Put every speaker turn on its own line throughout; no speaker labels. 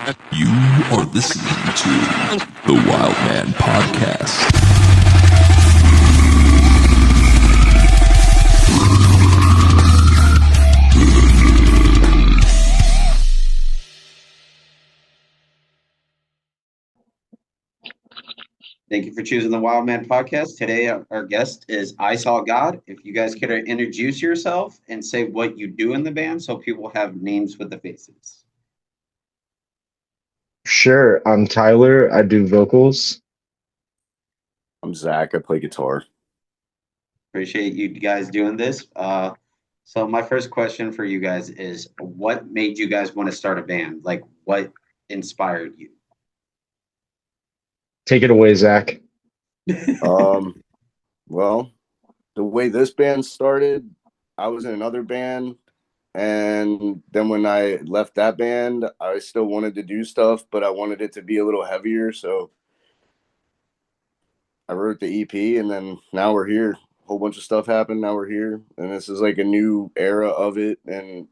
You are listening to the Wild Man Podcast.
Thank you for choosing the Wild Man Podcast. Today, our guest is EYESAWGOD. If you guys could introduce yourself and say what you do in the band so people have names with the faces.
Sure, I'm Tyler. I do vocals.
I'm Zach. I play guitar.
Appreciate you guys doing this. So my first question for you guys is, what made you guys want to start a band? Like, what inspired you?
Take it away, Zach.
Well, the way this band started, I was in another band, and then when I left that band, I still wanted to do stuff, but I wanted it to be a little heavier, so I wrote the EP, and then now we're here. A whole bunch of stuff happened, now we're here, and this is like a new era of it, and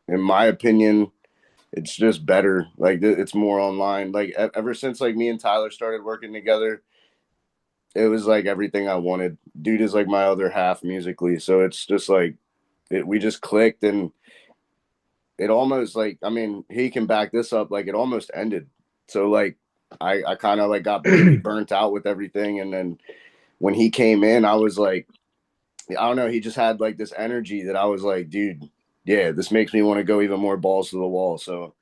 in my opinion, it's just better. Like, it's more online. Like, ever since like me and Tyler started working together, it was like everything I wanted. Dude is like my other half musically, so it's just like we just clicked, and it almost like, I mean, he can back this up, like it almost ended. So like I kind of like got really burnt out with everything, and then when he came in, I was like, I don't know, he just had like this energy that I was like, dude, yeah, this makes me want to go even more balls to the wall. So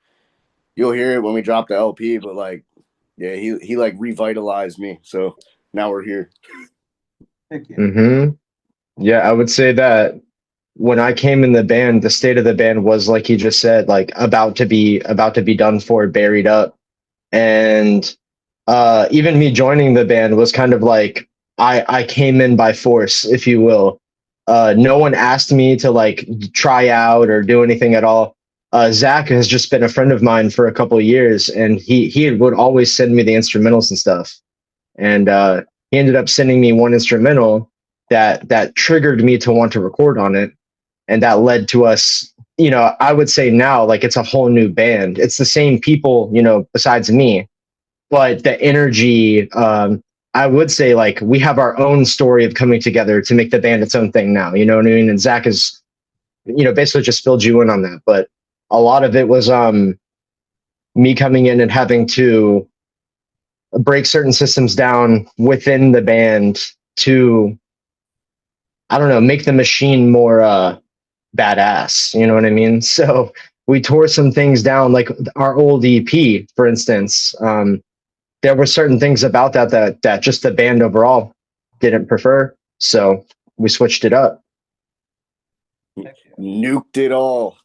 you'll hear it when we drop the LP, but like, yeah, he like revitalized me. So now we're here.
Yeah, I would say that when I came in the band, the state of the band was, like he just said, like about to be done for, buried up. And even me joining the band was kind of like I came in by force, if you will. No one asked me to like try out or do anything at all. Zach has just been a friend of mine for a couple of years, and he would always send me the instrumentals and stuff. And he ended up sending me one instrumental that triggered me to want to record on it, and that led to us. You know, I would say now, like, it's a whole new band. It's the same people, you know, besides me, but the energy. I would say, like, we have our own story of coming together to make the band its own thing now. You know what I mean? And Zach is, you know, basically just filled you in on that. But a lot of it was me coming in and having to break certain systems down within the band to, I don't know, make the machine more badass. You know what I mean? So we tore some things down, like our old EP, for instance. There were certain things about that just the band overall didn't prefer. So we switched it up.
Nuked it all.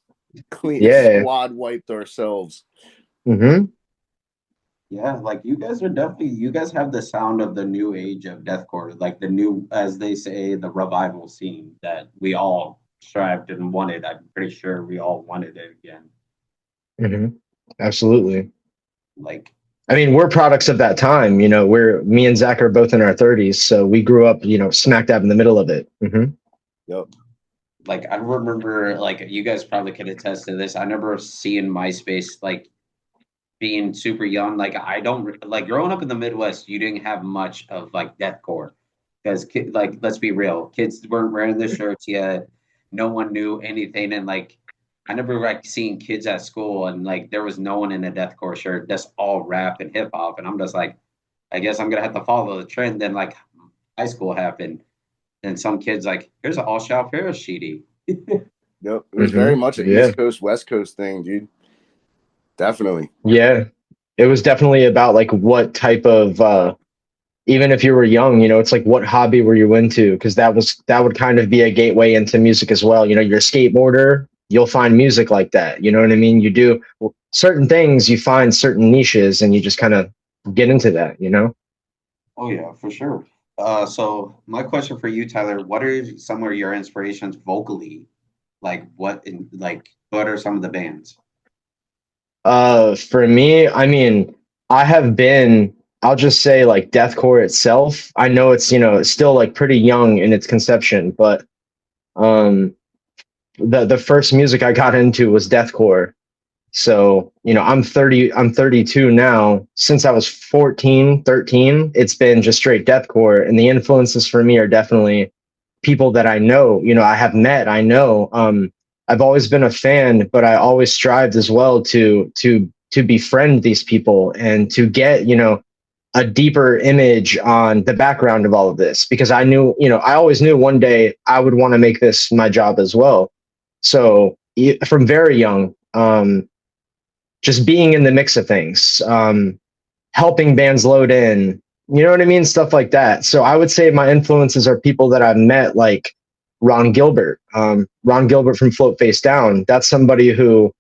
Clean.
Yeah.
Squad wiped ourselves.
Mm-hmm.
Yeah, like you guys have the sound of the new age of deathcore, like the new, as they say, the revival scene that we all strived and wanted. I'm pretty sure we all wanted it again.
Mm-hmm. Absolutely.
Like,
I mean, we're products of that time. You know, me and Zach are both in our 30s, so we grew up, you know, smack dab in the middle of it. Mm-hmm.
Yep.
Like, I remember, like, you guys probably could attest to this. I remember seeing MySpace, like, being super young. Like, I don't, like, growing up in the Midwest, you didn't have much of, like, deathcore. Because, like, let's be real, kids weren't wearing the shirts yet. No one knew anything. And, like, I never, like, seeing kids at school, and, like, there was no one in a deathcore shirt. That's all rap and hip-hop. And I'm just like, I guess I'm going to have to follow the trend. Then, like, high school happened. And some kids like, here's an all-shout Paris sheety.
Yep. It was very much an East Coast, West Coast thing, dude. Definitely.
Yeah. It was definitely about, like, what type of, even if you were young, you know, it's like, what hobby were you into? Because that would kind of be a gateway into music as well. You know, you're a skateboarder, you'll find music like that. You know what I mean? You do certain things, you find certain niches, and you just kind of get into that, you know?
Oh, yeah, for sure. So my question for you, Tyler, what are some of your inspirations vocally? Like, what are some of the bands?
For me, I mean, I'll just say, like, deathcore itself. I know it's, you know, it's still, like, pretty young in its conception, but the first music I got into was deathcore. So, I'm 32 now. Since I was 14, 13, it's been just straight deathcore. And the influences for me are definitely people that I know, I have met, I know. I've always been a fan, but I always strived as well to befriend these people and to get, a deeper image on the background of all of this, because I knew, I always knew one day I would want to make this my job as well. So from very young, just being in the mix of things, helping bands load in, you know what I mean? Stuff like that. So I would say my influences are people that I've met, like Ron Gilbert from Float Face Down. That's somebody who,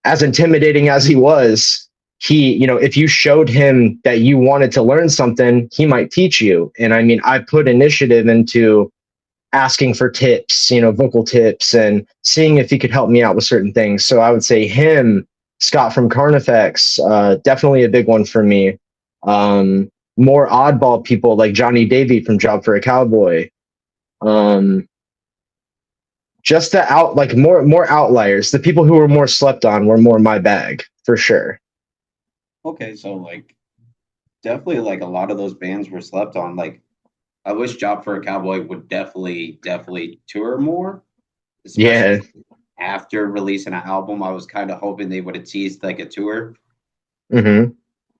as intimidating as he was, if you showed him that you wanted to learn something, he might teach you. And I mean, I put initiative into asking for tips, vocal tips, and seeing if he could help me out with certain things. So I would say him, Scott from Carnifex, definitely a big one for me. More oddball people like Johnny Davey from Job for a Cowboy. Just like more outliers. The people who were more slept on were more my bag for sure.
Okay, so like definitely like a lot of those bands were slept on. Like I wish Job for a Cowboy would definitely tour more,
Yeah.
especially after releasing an album. I was kind of hoping they would have teased like a tour,
Mm-hmm.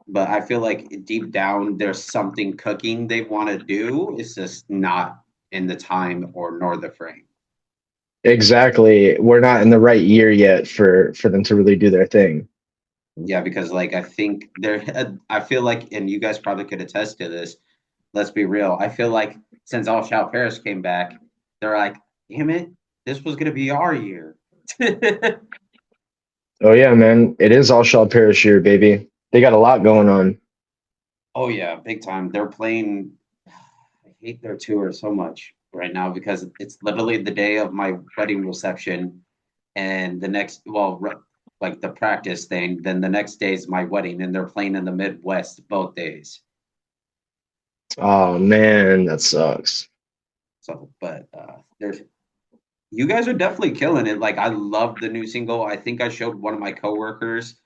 but I feel like deep down there's something cooking they want to do. It's just not in the time or nor the frame.
Exactly. We're not in the right year yet for them to really do their thing.
Yeah, because like I think I feel like, and you guys probably could attest to this. Let's be real. I feel like since All Shout Paris came back, they're like, damn it, this was gonna be our year.
Oh yeah, man. It is all shall perish year, baby. They got a lot going on.
Oh yeah, big time. They're playing. I hate their tour so much right now because it's literally the day of my wedding reception, and the next, well, like the practice thing. Then the next day is my wedding, and they're playing in the Midwest both days.
Oh man, that sucks.
So, but there's you guys are definitely killing it. Like I love the new single. I think I showed one of my coworkers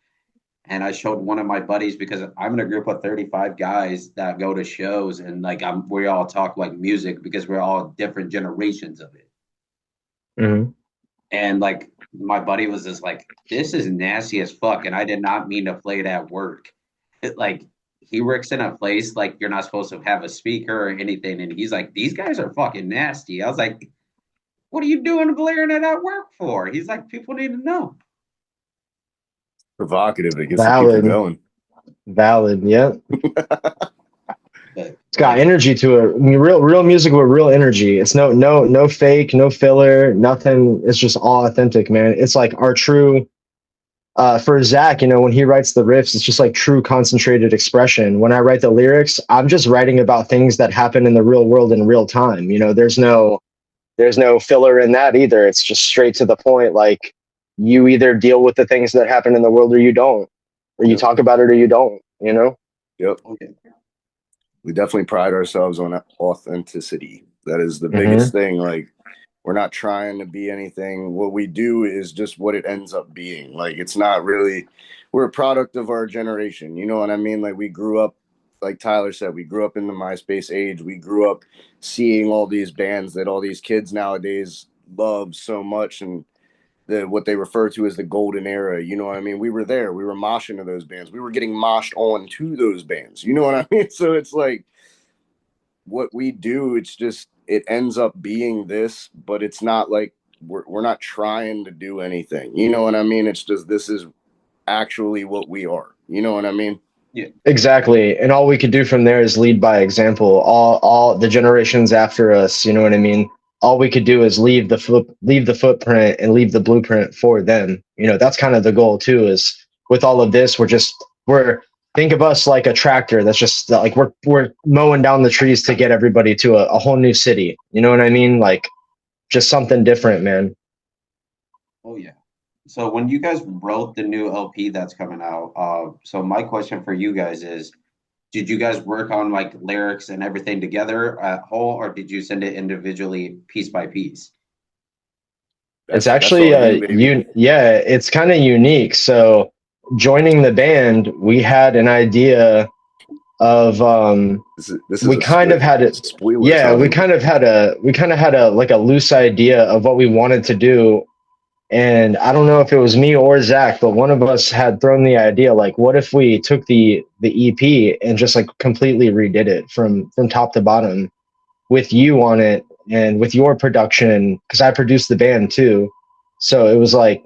and I showed one of my buddies because I'm in a group of 35 guys that go to shows and like we all talk like music because we're all different generations of it.
Mm-hmm.
And like my buddy was just like, this is nasty as fuck. And I did not mean to play it at work. Like he works in a place like you're not supposed to have a speaker or anything. And he's like, these guys are fucking nasty. I was like, what are you doing blaring it at work for? He's like, people need to know.
Provocative. It gets the people
Valid.
going.
Valid. Yeah.
But,
It's got energy to it. I mean, real music with real energy. It's no fake, no filler, nothing. It's just all authentic, man. It's like our true. For Zach, when he writes the riffs, it's just like true concentrated expression. When I write the lyrics, I'm just writing about things that happen in the real world in real time. There's no filler in that either. It's just straight to the point. Like you either deal with the things that happen in the world or you don't, or you talk about it or you don't.
Yep.
okay.
We definitely pride ourselves on authenticity. That is the
Mm-hmm.
biggest thing. Like we're not trying to be anything. What we do is just what it ends up being. Like it's not really, we're a product of our generation. You know what I mean? Like we grew up, like Tyler said, we grew up in the MySpace age. We grew up seeing all these bands that all these kids nowadays love so much, and what they refer to as the golden era. You know what I mean? We were there. We were moshing to those bands. We were getting moshed on to those bands. You know what I mean? So it's like what we do, it's just it ends up being this, but it's not like we're not trying to do anything. You know what I mean? It's just this is actually what we are. You know what I mean?
Yeah.
Exactly. And all we could do from there is lead by example. All the generations after us, you know what I mean? All we could do is leave the footprint and leave the blueprint for them. That's kind of the goal too, is with all of this, we're think of us like a tractor that's just like we're mowing down the trees to get everybody to a whole new city. You know what I mean? Like just something different, man.
Oh yeah. So when you guys wrote the new LP that's coming out, so my question for you guys is, did you guys work on like lyrics and everything together at whole, or did you send it individually piece by piece?
It's
That's
actually
all you, baby.
it's kind of unique. So joining the band, we had an idea of
This is
we
a
kind of had it.
spoiler
Yeah,
time.
we kind of had a like a loose idea of what we wanted to do. And I don't know if it was me or Zach, but one of us had thrown the idea like, what if we took the EP and just like completely redid it from top to bottom with you on it and with your production, because I produced the band too. So it was like,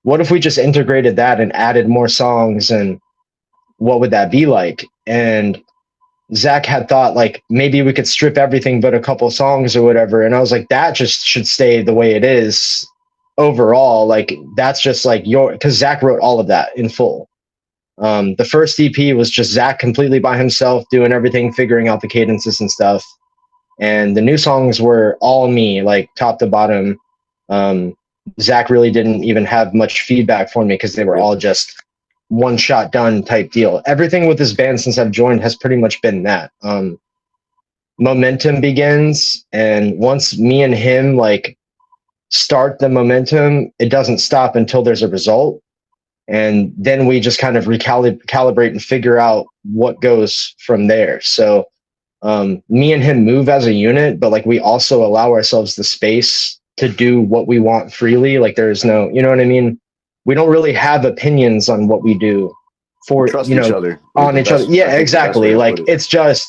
what if we just integrated that and added more songs, and what would that be like? And Zach had thought like maybe we could strip everything but a couple songs or whatever. And I was like, that just should stay the way it is overall. Like that's just like because Zach wrote all of that in full. The first EP was just Zach completely by himself doing everything, figuring out the cadences and stuff. And the new songs were all me, like top to bottom. Um, Zach really didn't even have much feedback for me because they were all just one shot done type deal. Everything with this band since I've joined has pretty much been that. Momentum begins, and once me and him like start the momentum, it doesn't stop until there's a result. And then we just kind of recalibrate and figure out what goes from there. So me and him move as a unit, but like we also allow ourselves the space to do what we want freely. Like there's no, you know what I mean? We don't really have opinions on what we do for,
Trust each other is
on
the
each other.
best.
Yeah,
I think the best way
exactly.
to
Like
put it.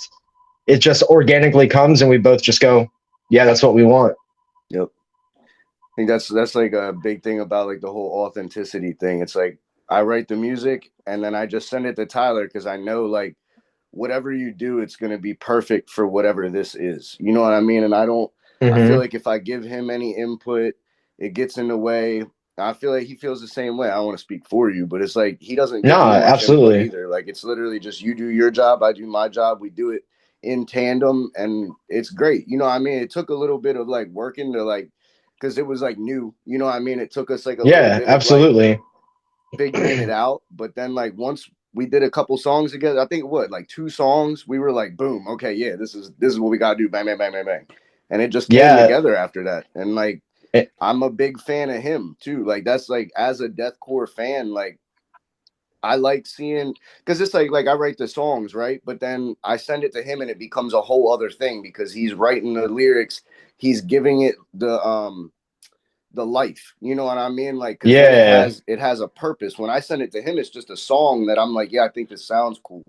it just organically comes and we both just go, yeah, that's what we want.
Yep. I think that's like a big thing about like the whole authenticity thing. It's like I write the music and then I just send it to Tyler because I know like whatever you do, it's going to be perfect for whatever this is. You know what I mean? And I feel like if I give him any input, it gets in the way. I feel like he feels the same way. I don't want to speak for you, but it's like he doesn't
No,
give me much input
absolutely.
either. Like it's literally just you do your job, I do my job. We do it in tandem and it's great. You know what I mean? It took a little bit of like working to like, because it was like new. You know what I mean? It took us like a little
Yeah,
bit of like
absolutely.
figuring it out. But then like once we did a couple songs together, I think what, like 2 songs, we were like, boom, okay, yeah, this is what we gotta do. Bang, bang, bang, bang, bang. And it just came
Yeah.
together after that. And like
It,
I'm a big fan of him too. Like that's like as a deathcore fan, like I like seeing because it's like I write the songs, right? But then I send it to him and it becomes a whole other thing because he's writing the lyrics, he's giving it the life, you know what I mean? Like because then
yeah.
it has a purpose. When I send it to him, it's just a song that I'm like, yeah, I think this sounds cool.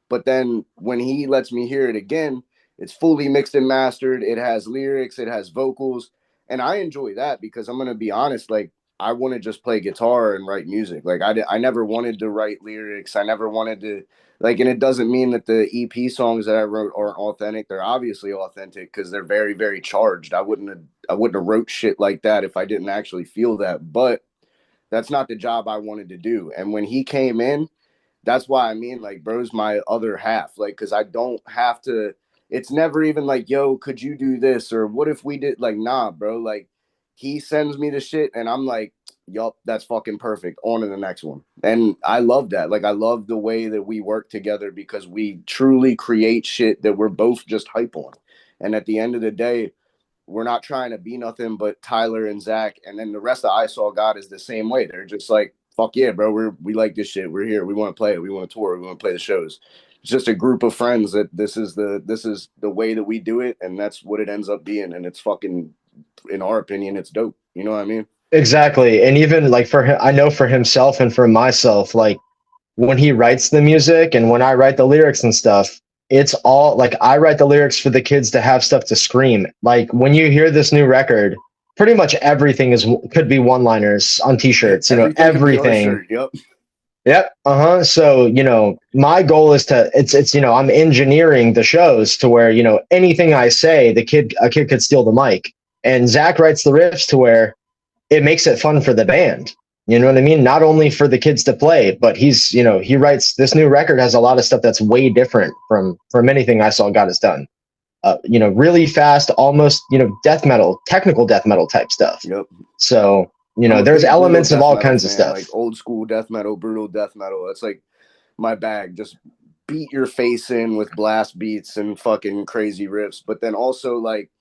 But then when he lets me hear it again, it's fully mixed and mastered. It has lyrics, it has vocals, and I enjoy that because I'm gonna be honest, like I want to just play guitar and write music. Like I never wanted to write lyrics. I never wanted to like, and it doesn't mean that the EP songs that I wrote aren't authentic. They're obviously authentic because they're very, very charged. I wouldn't have wrote shit like that if I didn't actually feel that. But that's not the job I wanted to do. And when he came in, that's why I mean, like, bro's my other half. Like, because I don't have to. It's never even like, yo, could you do this or what if we did? Like, nah, bro. Like, he sends me the shit, and I'm like, yup, that's fucking perfect. On to the next one. And I love that. Like, I love the way that we work together because we truly create shit that we're both just hype on. And at the end of the day, we're not trying to be nothing but Tyler and Zach, and then the rest of I Saw God is the same way. They're just like, fuck yeah, bro. We like this shit. We're here. We want to play it. We want to tour. We want to play the shows. It's just a group of friends that this is the way that we do it, and that's what it ends up being. And it's fucking, in our opinion, it's dope. You know what I mean?
Exactly. And even like for him, I know for himself and for myself, like when he writes the music and when I write the lyrics and stuff, it's all like I write the lyrics for the kids to have stuff to scream. Like when you hear this new record, pretty much everything could be one-liners on t-shirts,
Everything could be on a
everything.
shirt. Yep.
Yep. Uh-huh. So, my goal is it's I'm engineering the shows to where, anything I say, a kid could steal the mic. And Zach writes the riffs to where it makes it fun for the band. You know what I mean? Not only for the kids to play, but he writes this new record has a lot of stuff that's way different from anything I Saw God has done. Really fast, almost, technical death metal type stuff.
Yep.
So,
I'm a
there's
big brutal
elements of
death
all
metal
kinds of
fan,
stuff.
like old school death metal, brutal death metal. That's like my bag. Just beat your face in with blast beats and fucking crazy riffs. But then also like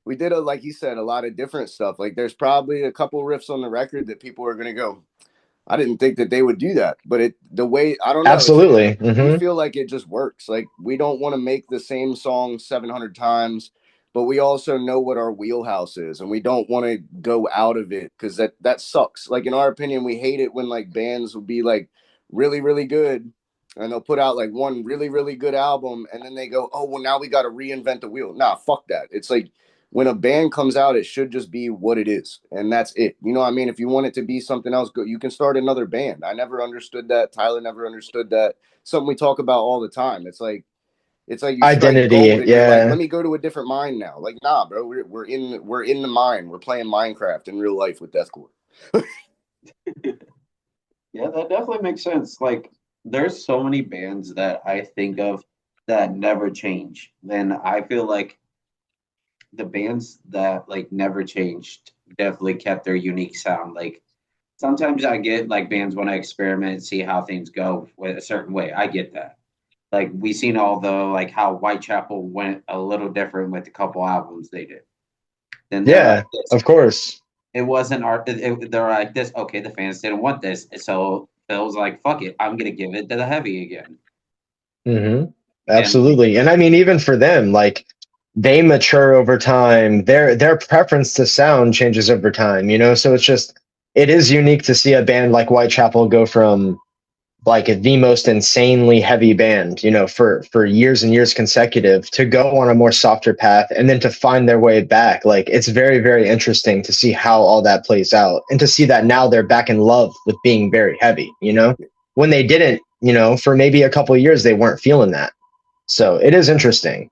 we did like you said, a lot of different stuff. Like there's probably a couple riffs on the record that people are gonna go, I didn't think that they would do that, but the way, I don't know.
Absolutely.
We feel like it just works. Like we don't want to make the same song 700 times, but we also know what our wheelhouse is, and we don't want to go out of it because that sucks. Like in our opinion, we hate it when like bands will be like really, really good, and they'll put out like one really, really good album, and then they go, oh, well, now we got to reinvent the wheel. Nah, fuck that. It's like, when a band comes out, it should just be what it is, and that's it. You know what I mean? If you want it to be something else, go. You can start another band. I never understood that. Tyler never understood that. Something we talk about all the time. It's like you
Identity,
strike gold and
yeah.
you're like, let me go to a different mine now. Like, nah, bro, we're in the mine. We're playing Minecraft in real life with deathcore.
Yeah, that definitely makes sense. Like, there's so many bands that I think of that never change. And I feel like the bands that like never changed definitely kept their unique sound. Like sometimes I get like bands want to experiment and see how things go with a certain way. I get that. Like we seen all the like how Whitechapel went a little different with a couple albums they did. Then they're
Yeah,
like this.
of course.
It wasn't art. They're like this. Okay, the fans didn't want this, so Phil's like, "Fuck it, I'm gonna give it to the heavy again."
Absolutely. And I mean, even for them, like they mature over time. Their preference to sound changes over time, you know? So it is unique to see a band like Whitechapel go from like the most insanely heavy band, you know, for years and years consecutive to go on a more softer path and then to find their way back. Like it's very, very interesting to see how all that plays out and to see that now they're back in love with being very heavy, you know, when they didn't, you know, for maybe a couple of years, they weren't feeling that. So it is interesting.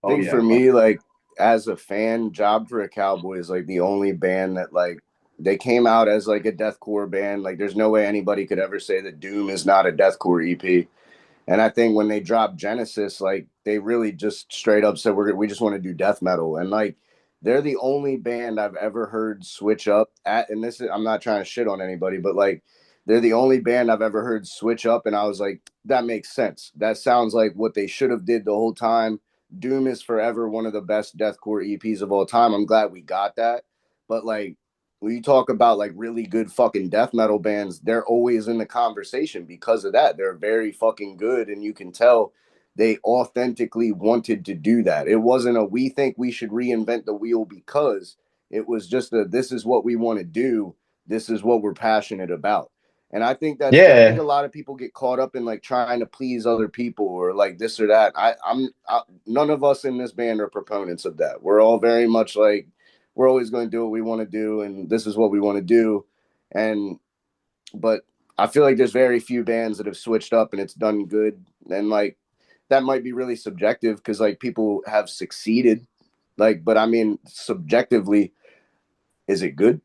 I think for me, like as a fan, Job for a Cowboy is like the only band that like they came out as like a deathcore band. Like there's no way anybody could ever say that Doom is not a deathcore EP. And I think when they dropped Genesis, like they really just straight up said we just want to do death metal. And like they're the only band I've ever heard switch up at, and this is, I'm not trying to shit on anybody, but like they're the only band I've ever heard switch up, and I was like, that makes sense. That sounds like what they should have did the whole time. Doom is forever one of the best deathcore EPs of all time. I'm glad we got that. But like when you talk about like really good fucking death metal bands, they're always in the conversation because of that. They're very fucking good, and you can tell they authentically wanted to do that. It wasn't a we think we should reinvent the wheel because it was just a this is what we want to do. This is what we're passionate about. And I think I think a lot of people get caught up in like trying to please other people or like this or that. None of us in this band are proponents of that. We're all very much like, we're always going to do what we want to do, and this is what we want to do. But I feel like there's very few bands that have switched up and it's done good. And like that might be really subjective because like people have succeeded. Like, but I mean, subjectively, is it good?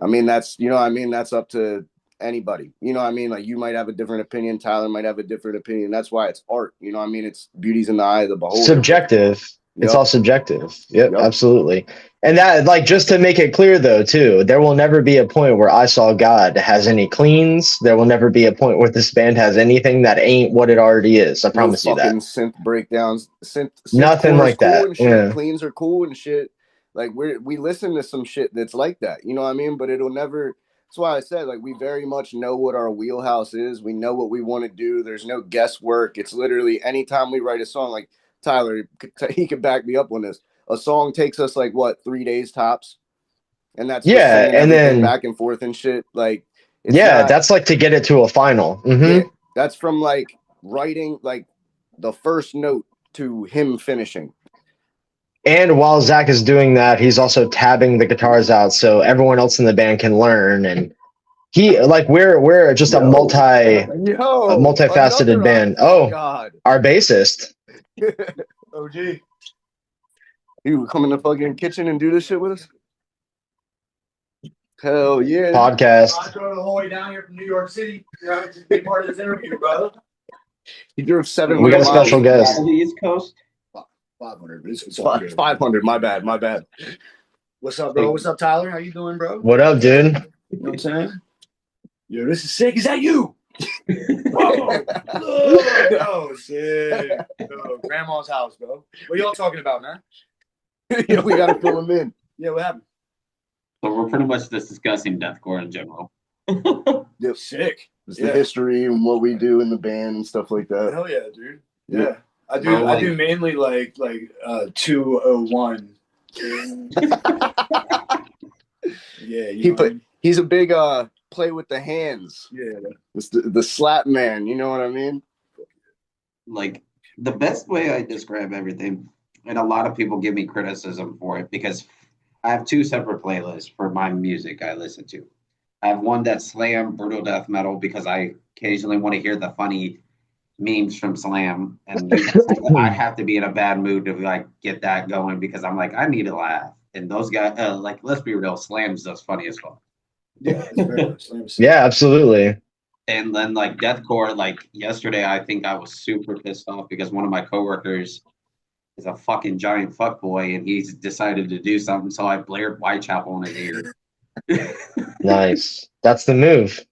I mean, that's, you know, I mean, that's up to anybody. You know what I mean? Like you might have a different opinion. Tyler might have a different opinion. That's why it's art. You know what I mean? It's beauty's in the eye of the beholder.
Subjective. It's all subjective. Yep, absolutely. And that, like, just to make it clear, though, too, there will never be a point where EYESAWGOD has any cleans. There will never be a point where this band has anything that ain't what it already is. I promise you that.
Fucking synth breakdowns, synth
nothing like
cool
that.
And shit. Yeah. Cleans are cool and shit. Like we listen to some shit that's like that. You know what I mean? But it'll never. That's why I said like we very much know what our wheelhouse is. We know what we want to do. There's no guesswork. It's literally anytime we write a song, like Tyler, he could back me up on this. A song takes us like what 3 days tops, and that's just saying and then back and forth and shit. Like
that's like to get it to a final.
Yeah, that's from like writing like the first note to him finishing.
And while Zach is doing that, he's also tabbing the guitars out so everyone else in the band can learn. And he like we're just a multifaceted band. Oh, God. Our bassist.
OG. You come in the fucking kitchen and do this shit with us? Hell yeah.
Podcast.
I drove the whole way down here from New York City to be part of this interview, brother.
He drove 700
We got a special guest.
The East Coast.
500, but it's
500. My bad.
What's up, bro? What's up, Tyler? How you doing, bro?
What up, dude?
You know what I'm saying? Yo, this is sick. Is that you? Whoa. Oh, shit. Grandma's house, bro. What y'all talking about, man?
Yeah, we gotta fill him in.
Yeah, what happened?
So we're pretty much just discussing deathcore in general.
Yep.
Sick.
It's the history and what we do in the band and stuff like that.
Hell yeah, dude.
Yeah.
Yeah. I
Bro, like-
do mainly like 201. Yeah, you know what I mean?
He's a big play with the hands.
Yeah.
It's the slap man, you know what I mean?
Like the best way I describe everything, and a lot of people give me criticism for it because I have two separate playlists for my music I listen to. I have one that's slam, brutal death metal, because I occasionally want to hear the funny memes from slam, and I have to be in a bad mood to like get that going because I'm like, I need to laugh. And those guys, like, let's be real, slam's just funny as fuck.
Yeah, that's very Slam's
Yeah, absolutely.
And then like deathcore, like yesterday, I think I was super pissed off because one of my coworkers is a fucking giant fuckboy, and he's decided to do something. So I blared Whitechapel in his ear.
Nice. That's the move.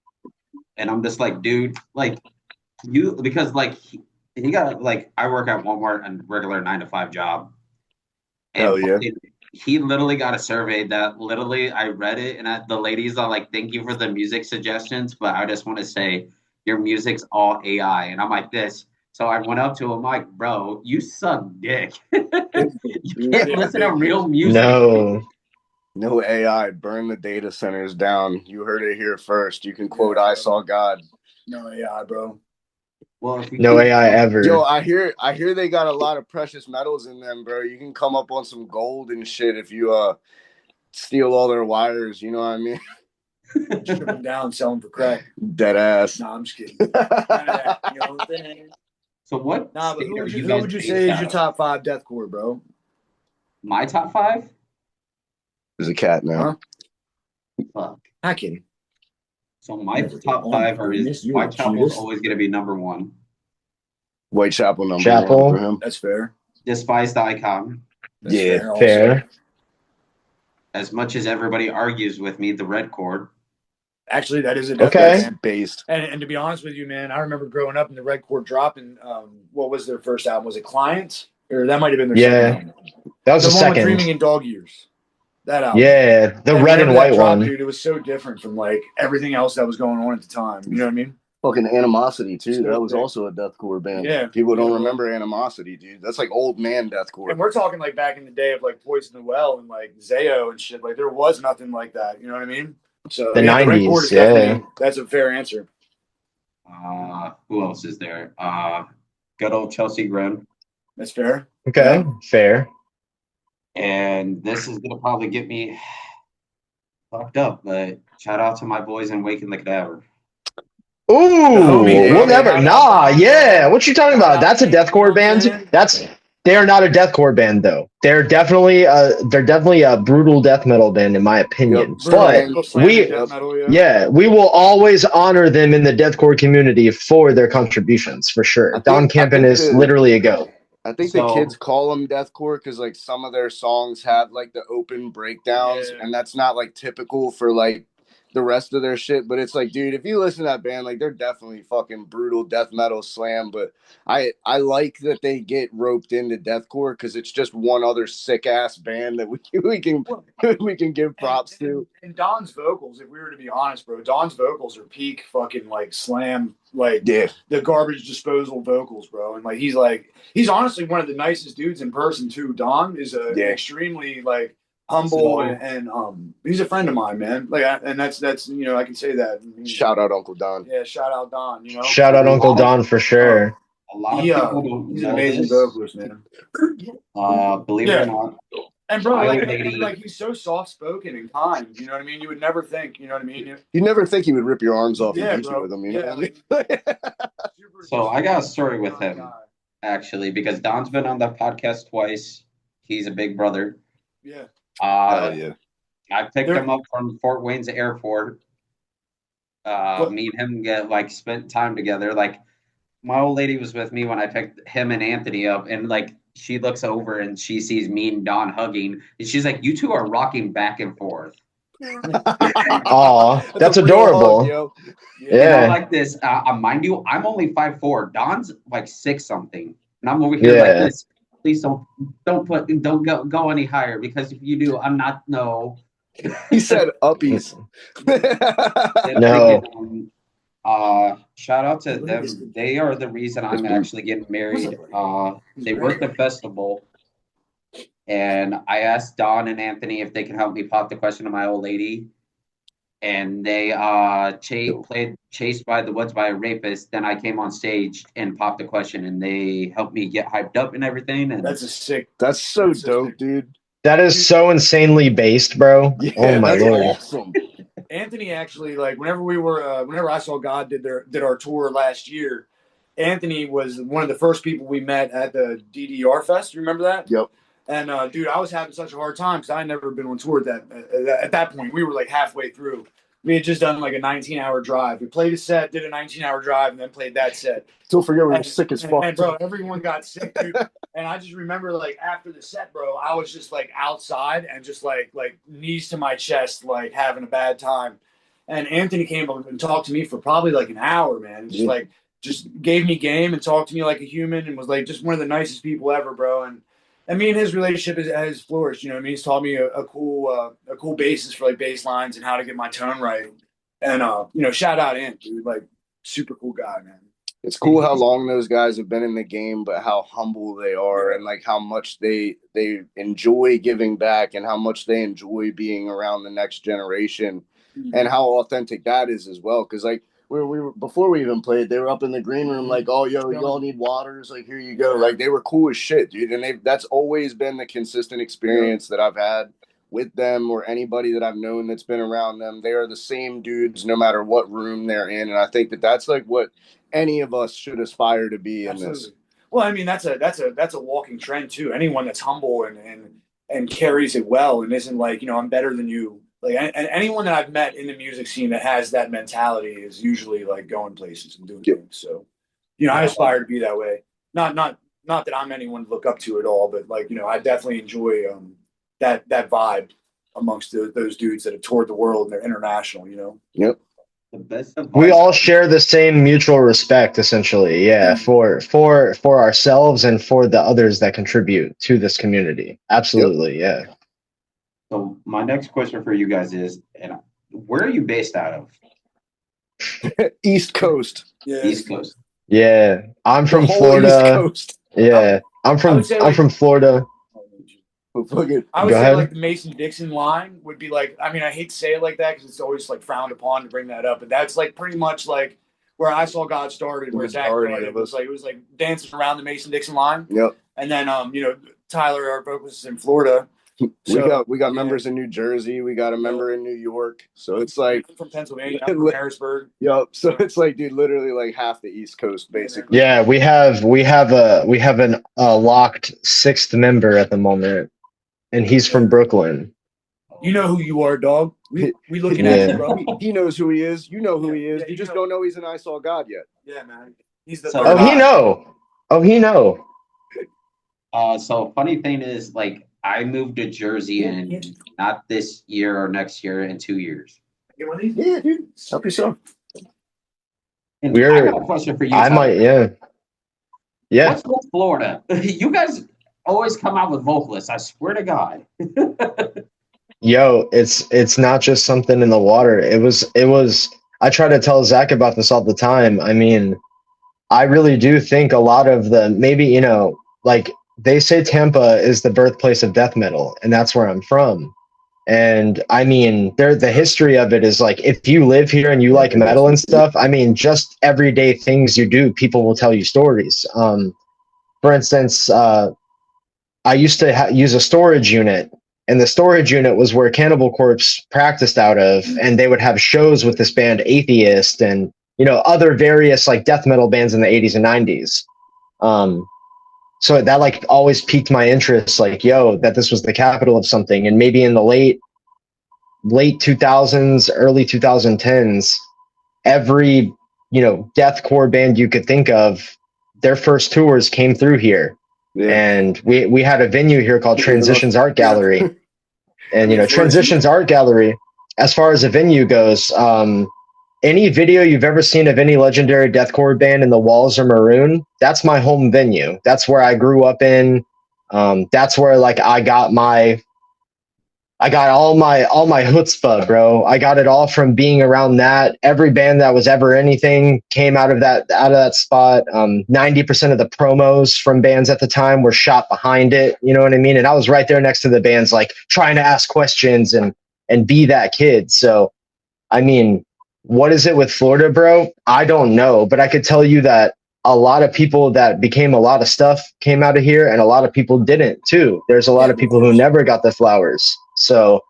And I'm just like, dude, like you, because like he got like, I work at Walmart and regular 9 to 5 job. And
Hell yeah.
he literally got a survey that literally I read it, and the ladies are like, thank you for the music suggestions, but I just want to say your music's all AI. And I'm like this. So I went up to him like, bro, you suck dick. You can't listen to real music.
No AI, burn the data centers down. You heard it here first. You can quote I saw God.
No AI, bro.
Well, if you
No AI ever.
Yo, I hear they got a lot of precious metals in them, bro. You can come up on some gold and shit if you steal all their wires, you know what I mean?
Strip them down, sell them for crack.
Dead ass.
Nah, I'm just kidding. None of that, you know what I'm saying?
So what?
Nah, but
state
who
are
would you
guys
say
based
is
out
your
of?
top 5 deathcore, bro?
My top 5?
There's a cat now.
Huh?
Fuck.
Not kidding.
So my
Never
top
did.
5
Oh,
are
goodness, you're the
Whitechapel's
cutest.
always going to be number 1.
Whitechapel number
Chapel.
1 for him.
That's fair.
Despised Icon.
That's
Yeah,
fair. Also.
Fair.
As much as everybody argues with me, the Red Chord.
Actually, that is a
Okay.
deathcore band.
Based.
And to be honest with you, man, I remember growing up in the Red Chord dropping. What was their first album? Was it Clients? Or that might have been their second album.
That was
the
the
one with
second.
Dreaming in Dog Years. That album.
Yeah, the red and
whenever that
white
dropped,
one.
dude, it was so different from like everything else that was going on at the time. You know what I mean?
Fucking Animosity too.
So
That was
big.
also a deathcore band.
Yeah.
People don't
Yeah.
remember Animosity, dude. That's like old man deathcore.
And we're talking like back in the day of like Poison the Well and like Zayo and shit. Like there was nothing like that. You know what I mean? So
The
Red
90s,
Chord is
yeah.
definitely- that's a fair answer.
Who else is there? Good old Chelsea Grin.
That's fair.
Okay,
Yeah.
fair.
And this is gonna probably get me fucked up, but shout out to my boys in Waking the Cadaver.
Ooh,
homie,
we'll
yeah,
never.
shout
Nah,
out,
yeah. What you talking
shout
about?
out,
That's a
man, you know
deathcore
what I'm saying?
band. They are not a deathcore band though. They're definitely a brutal death metal band in my opinion.
Yep.
But
Brutal slam
we,
and death metal,
yeah, we will always honor them in the deathcore community for their contributions for sure. Don Campen is literally a goat.
I think
So-
the kids call them deathcore because like some of their songs have like the open breakdowns,
Yeah.
and that's not like typical for like the rest of their shit. But it's like, dude, if you listen to that band, like they're definitely fucking brutal death metal slam. But I like that they get roped into deathcore because it's just one other sick ass band that we can give props to.
And Don's vocals, if we were to be honest, bro, Don's vocals are peak fucking like slam, like
Yeah,
the garbage disposal vocals, bro. And like he's honestly one of the nicest dudes in person too. Don is a
Yeah.
extremely like humble
So-
and he's a friend of mine, man. Like and that's you know I can say that.
shout out Uncle Don.
Yeah, shout out Don. You know,
Shout out Uncle Don for sure.
A lot of
He,
people don't
he's an
know
amazing
this.
vocalist, man.
Believe it
Yeah.
or not,
And bro,
My
like,
old lady-
like he's so soft spoken and kind. You know what I mean? You would never think. You know what I mean?
You never think he would rip your arms off
Yeah,
and beat
bro.
you with them, you know
Yeah,
what I mean?
So I got a story with him. actually, because Don's been on the podcast twice. He's a big brother.
Yeah.
Hell yeah.
I picked him up from Fort Wayne's airport. Me and him spent time together. Like my old lady was with me when I picked him and Anthony up, and like she looks over and she sees me and Don hugging, and she's like, "You two are rocking back and forth."
Aw, that's
a real
adorable.
hug, yo.
And
Yeah.
I'm like this. Mind you, I'm only 5'4". Don's like 6 something, and I'm over here
Yeah.
like this. please don't go any higher, because if you do, I'm not no.
He said uppies.
No.
Shout out to them. They are the reason I'm actually getting married. They work the festival, and I asked Don and Anthony if they can help me pop the question to my old lady. And they played Chased by the Woods by a Rapist. Then I came on stage and popped the question, and they helped me get hyped up and everything. And
That's
so dope, dude.
That is so insanely based, bro.
Yeah,
oh my
that's
lord.
awesome.
Anthony actually, like, whenever I Saw God did our tour last year, Anthony was one of the first people we met at the DDR Fest. You remember that?
Yep.
And dude, I was having such a hard time because I had never been on tour at that point. We were like halfway through. We had just done like a 19-hour drive. We played a set, did a 19-hour drive, and then played that set.
Still forget we were sick as fuck.
And bro, everyone got sick, dude. And I just remember, like, after the set, bro, I was just like outside and just like knees to my chest, like having a bad time. And Anthony came up and talked to me for probably like an hour, man. Just gave me game and talked to me like a human, and was like just one of the nicest people ever, bro. And me and his relationship has flourished. You know what I mean? He's taught me a cool basis for like bass lines and how to get my tone right. And shout out Ant, dude. Like, super cool guy, man.
It's cool how long those guys have been in the game, but how humble they are, and like how much they enjoy giving back, and how much they enjoy being around the next generation, and how authentic that is as well. Because like we were before we even played, they were up in the green room like, oh yo, you all need waters, like here you go. Like they were cool as shit, dude. And that's always been the consistent experience that I've had with them, or anybody that I've known that's been around them. They are the same dudes no matter what room they're in, and I think that's like what any of us should aspire to be. Absolutely. In this.
Well, I mean, that's a walking trend too. Anyone that's humble and carries it well and isn't like, I'm better than you. Like, and anyone that I've met in the music scene that has that mentality is usually like going places and doing things. So, I aspire to be that way. Not that I'm anyone to look up to at all, but like, I definitely enjoy that vibe amongst those dudes that have toured the world and they're international.
Yep.
We all share the same mutual respect, essentially. Yeah, for ourselves and for the others that contribute to this community. Absolutely. Yep. Yeah.
So my next question for you guys is, where are you based out of?
East Coast.
Yeah.
East Coast.
Yeah, I'm from Florida.
East Coast.
Yeah, I'm from Florida.
I would say like the Mason-Dixon line would be like, I mean, I hate to say it like that because it's always like frowned upon to bring that up, but that's like pretty much like where I Saw God started, where Zach started. It was like dancing around the Mason-Dixon line.
Yep.
And then Tyler, our vocalist, is in Florida.
We got members in New Jersey. We got a member in New York. So it's like
I'm from Pennsylvania. I'm from Harrisburg.
Yep. So it's like, dude, literally like half the East Coast, basically.
Yeah, we have an locked sixth member at the moment, and he's from Brooklyn.
You know who you are, dog. We looking at you, bro.
He knows who he is. You know who he is. You just don't know he's an I Saw God yet.
Yeah, man. He's the.
He know.
So funny thing is, like, I moved to Jersey in not this year or next year, in 2 years.
Yeah, dude. Help yourself.
And I have a question for you.
I might, yeah. Yeah.
What's with Florida? You guys always come out with vocalists. I swear to God.
Yo, it's not just something in the water. It was. I try to tell Zach about this all the time. I mean, I really do think a lot of maybe like. They say Tampa is the birthplace of death metal, and that's where I'm from. And I mean, the history of it is like, if you live here and you like metal and stuff, I mean, just everyday things you do, people will tell you stories. For instance, I used to use a storage unit, and the storage unit was where Cannibal Corpse practiced out of, and they would have shows with this band Atheist and other various like death metal bands in the 80s and 90s. So that like always piqued my interest, like, that this was the capital of something. And maybe in the late 2000s, early 2010s, every, deathcore band you could think of, their first tours came through here. Yeah. And we had a venue here called Transitions Art Gallery. And, Transitions Art Gallery, as far as a venue goes, any video you've ever seen of any legendary deathcore band and the walls are maroon, that's my home venue. That's where I grew up in. That's where like I got all my chutzpah, bro. I got it all from being around that. Every band that was ever anything came out of that spot. 90% of the promos from bands at the time were shot behind it. You know what I mean? And I was right there next to the bands, like trying to ask questions and be that kid. So, I mean, what is it with Florida, bro? I don't know, but I could tell you that a lot of people that became a lot of stuff came out of here, and a lot of people didn't too. There's a lot of people who never got the flowers. So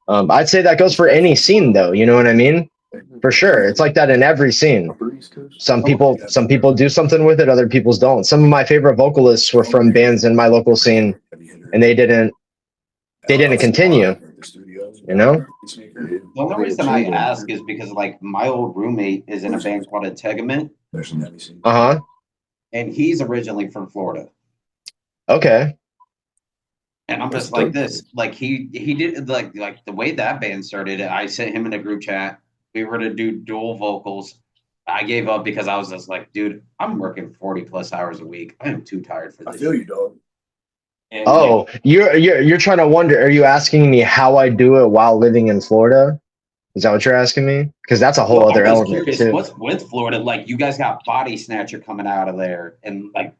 I'd say that goes for any scene, though. You know what I mean? For sure, it's like that in every scene. Some people do something with it, other people don't. Some of my favorite vocalists were from bands in my local scene, and they didn't continue. You know?
The only reason I ask is because like my old roommate is in a band called Integument.
Uh-huh.
And he's originally from Florida.
Okay.
And I'm just like this. Like he did like the way that band started, I sent him in a group chat. We were to do dual vocals. I gave up because I was just like, dude, I'm working 40 plus hours a week. I am too tired for this.
I feel you, dog.
And
like, you're trying to wonder, are you asking me how I do it while living in Florida? Is that what you're asking me? Because that's a whole other element too.
What's with Florida? Like you guys got Body Snatcher coming out of there, and like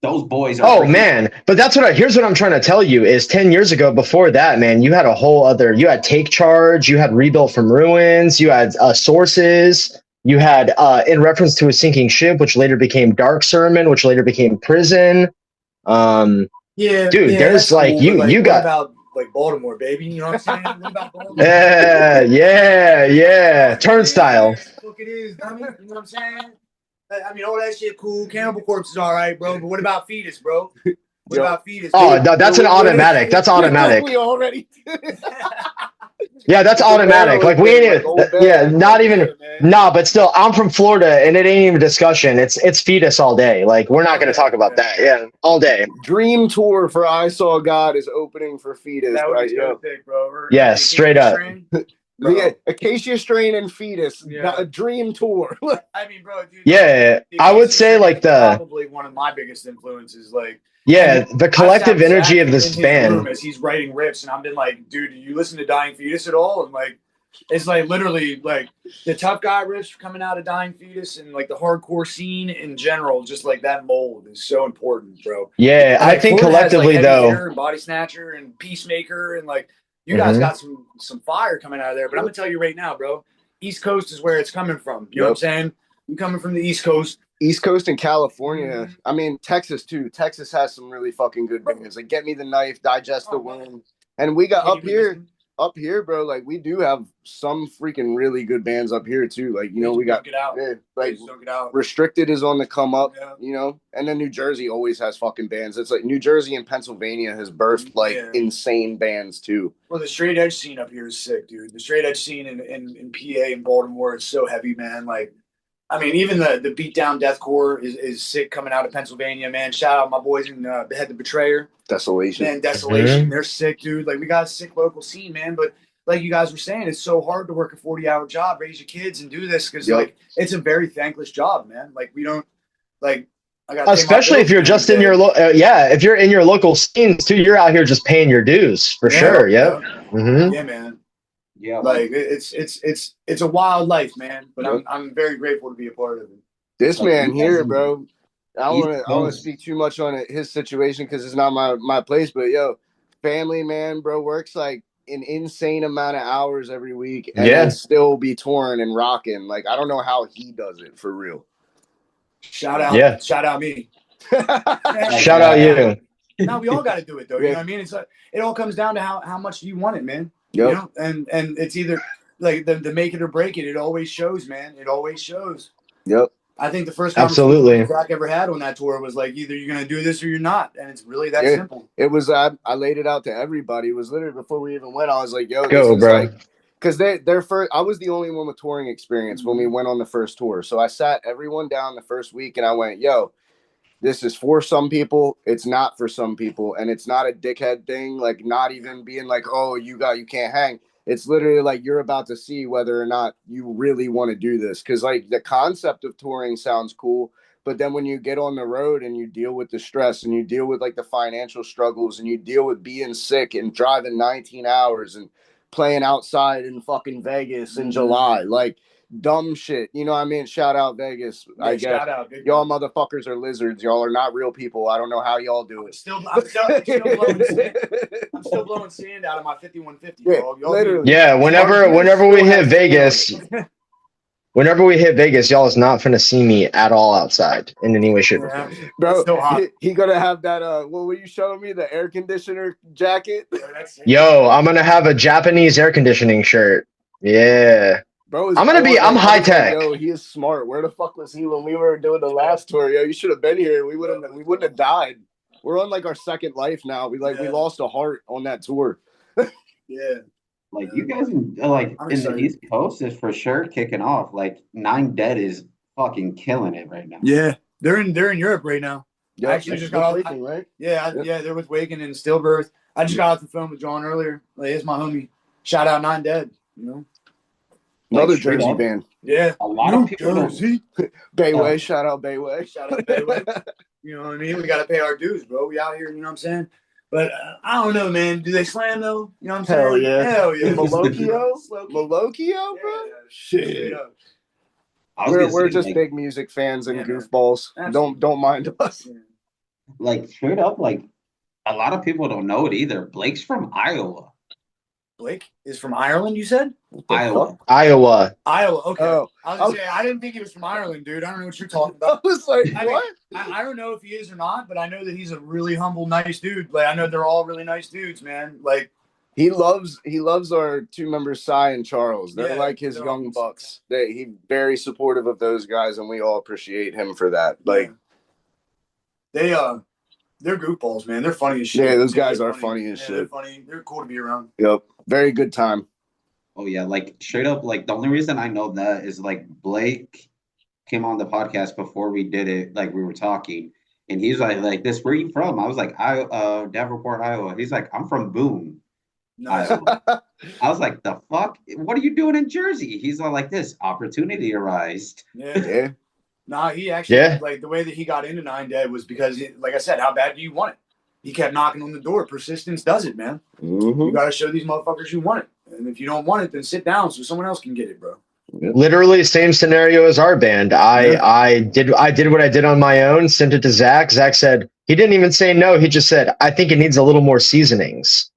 those boys are.
Oh man, but here's what I'm trying to tell you is 10 years ago, before that, man, you had a whole other. You had Take Charge, you had Rebuilt from Ruins, you had Sources, you had In Reference to a Sinking Ship, which later became Dark Sermon, which later became Prison.
Yeah,
dude, there's like
cool,
you got
about like Baltimore, baby. You know what I'm saying? What about Baltimore?
Yeah. Turnstile.
Look, it is, dummy. You know what I'm saying? I mean, all that shit cool. Cannibal Corpse is all right, bro. But what about Fetus, bro? What about Fetus?
Oh, that's an automatic. That's automatic.
We already.
Yeah, that's automatic. Like we ain't. Yeah, not even. Nah, but still, I'm from Florida, and it ain't even a discussion. It's Fetus all day. Like we're not gonna talk about that. Yeah, all day.
Dream tour for I Saw God is opening for Fetus.
That would be so thick, bro.
Yeah, straight up.
The Acacia Strain and Fetus, a dream tour.
I mean, bro, dude.
Yeah, I would say like
probably one of my biggest influences. Like,
yeah, the collective energy of this band.
As he's writing riffs, and I've been like, dude, do you listen to Dying Fetus at all? And like, it's like literally like the tough guy riffs coming out of Dying Fetus, and like the hardcore scene in general, just like that mold is so important, bro.
Yeah,
and, like,
I think
Florida
collectively
has, like,
though,
and Body Snatcher and Peacemaker, and like you guys got some fire coming out of there. But I'm gonna tell you right now, bro, East Coast is where it's coming from. You know what I'm saying? I'm coming from the East Coast.
East Coast and California. I mean, Texas too. Texas has some really fucking good bands. Like Get Me the Knife, Digest the Wound. And we got up here, bro, like we do have some freaking really good bands up here too. Like, you know, we got like Restricted is on the come up, you know, and then New Jersey always has fucking bands. It's like New Jersey and Pennsylvania has birthed like insane bands too.
Well, the straight edge scene up here is sick, dude. The straight edge scene in PA and Baltimore is so heavy, man. Like, I mean, even the beatdown deathcore is sick coming out of Pennsylvania, man. Shout out my boys in Behead the Betrayer.
Desolation.
Man, Desolation. They're sick, dude. Like, we got a sick local scene, man. But like you guys were saying, it's so hard to work a 40-hour job, raise your kids, and do this because like it's a very thankless job, man. Like, we don't like.
Especially if you're just in your if you're in your local scenes too, you're out here just paying your dues for sure. Yeah.
Yeah, man. Yeah, like it's a wild life, man. But I'm very grateful to be a part of it.
This man here, bro. I don't want to speak too much on his situation because it's not my place. But yo, family man, bro, works like an insane amount of hours every week and then still be touring and rocking. Like I don't know how he does it for real.
Shout out, shout out me.
Shout out you.
No, we all got to do it though. You know what I mean? It's like it all comes down to how much do you want it, man.
Yep.
You know, and it's either like the make it or break it. It always shows, man. It always shows.
Yep.
I think the first
conversation
Zach ever had on that tour was like either you're gonna do this or you're not, and it's really that simple.
It was I laid it out to everybody. It was literally before we even went. I was like, "Yo,
go, bro."
Because their first, I was the only one with touring experience when we went on the first tour. So I sat everyone down the first week, and I went, "Yo, this is for some people. It's not for some people, and it's not a dickhead thing. Like not even being like, oh, you can't hang." It's literally like you're about to see whether or not you really want to do this. Because like the concept of touring sounds cool, But then when you get on the road and you deal with the stress and you deal with like the financial struggles and you deal with being sick and driving 19 hours and playing outside in fucking Vegas in July, like dumb shit. You know what I mean? Shout out Vegas.
Yeah,
I guess
shout out, big
y'all
time.
motherfuckers are lizards. Y'all are not real people. I don't know how y'all do it.
I'm still blowing sand. I'm still blowing sand out of my 5150,
Yeah,
dog. Y'all
literally.
Yeah, whenever we
still
hit
has
Vegas, whenever we hit Vegas, y'all is not finna see me at all outside in any way, shape, or form.
Bro,
It's still hot.
he gonna have that what were you showing me? The air conditioner jacket?
Yo, I'm gonna have a Japanese air conditioning shirt. Yeah.
Bro,
I'm high tech.
Yo, he is smart. Where the fuck was he when we were doing the last tour? Yo, you should have been here. We wouldn't have died. We're on like our second life now. We lost a heart on that tour.
Yeah.
Like you guys in the East Coast is for sure kicking off. Like Nine Dead is fucking killing it right now.
Yeah, they're in Europe right now.
Yeah,
I actually just got
Waking, right?
Yeah, they're with Waking and Stillbirth. I just got off the phone with John earlier. Like, it's my homie. Shout out Nine Dead. You know,
another
like,
Jersey band.
Yeah,
a lot of people
Jersey.
Bayway, shout out Bayway.
Shout out Bayway. You know what I mean? We got to pay our dues, bro. We out here. You know what I'm saying? But I don't know, man. Do they slam though? You know what I'm saying?
Hell yeah.
Hell yeah.
Malokio, bro? Shit. We're just
like,
big music fans and goofballs. Don't mind us.
Like straight up, like a lot of people don't know it either. Blake's from Iowa.
Blake is from Ireland, you said?
Iowa.
Iowa.
Okay.
Oh.
I was gonna say, I didn't think he was from Ireland, dude. I don't know what you're talking about.
I was like, what?
I don't know if he is or not, but I know that he's a really humble, nice dude. Like, I know they're all really nice dudes, man. Like,
he loves our two members, Cy and Charles. They're like his
they're
young
awesome.
bucks. He's very supportive of those guys, and we all appreciate him for that. Like,
they're goofballs, man. They're funny as shit.
Yeah, those guys are funny as shit.
They're funny. They're cool to be around.
Yep, very good time.
Oh yeah, like straight up, like the only reason I know that is like Blake came on the podcast before we did it, like we were talking, and he's like this, where you from? I was like, Davenport, Iowa. He's like, I'm from Boone, Iowa. I was like, the fuck? What are you doing in Jersey? He's all like, this opportunity arised.
Yeah. Nah, he actually like the way that he got into Nine Dead was because, like I said, how bad do you want it? He kept knocking on the door. Persistence does it, man.
Mm-hmm.
You got to show these motherfuckers you want it, and if you don't want it, then sit down so someone else can get it, bro.
Literally same scenario as our band. I did what I did on my own, sent it to Zach. Zach said he didn't even say no. He just said, I think it needs a little more seasonings.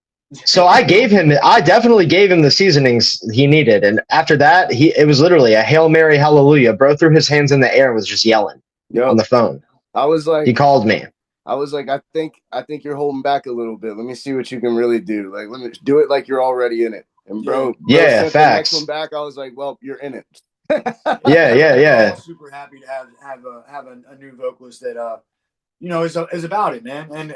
So I definitely gave him the seasonings he needed. And after that, it was literally a Hail Mary, hallelujah. Bro threw his hands in the air and was just yelling on the phone.
I was like,
he called me.
I was like, I think you're holding back a little bit. Let me see what you can really do. Like, let me do it like you're already in it. And bro
facts.
The next one back, I was like, well, you're in it.
Yeah.
I'm super happy to have a new vocalist that is about it, man. And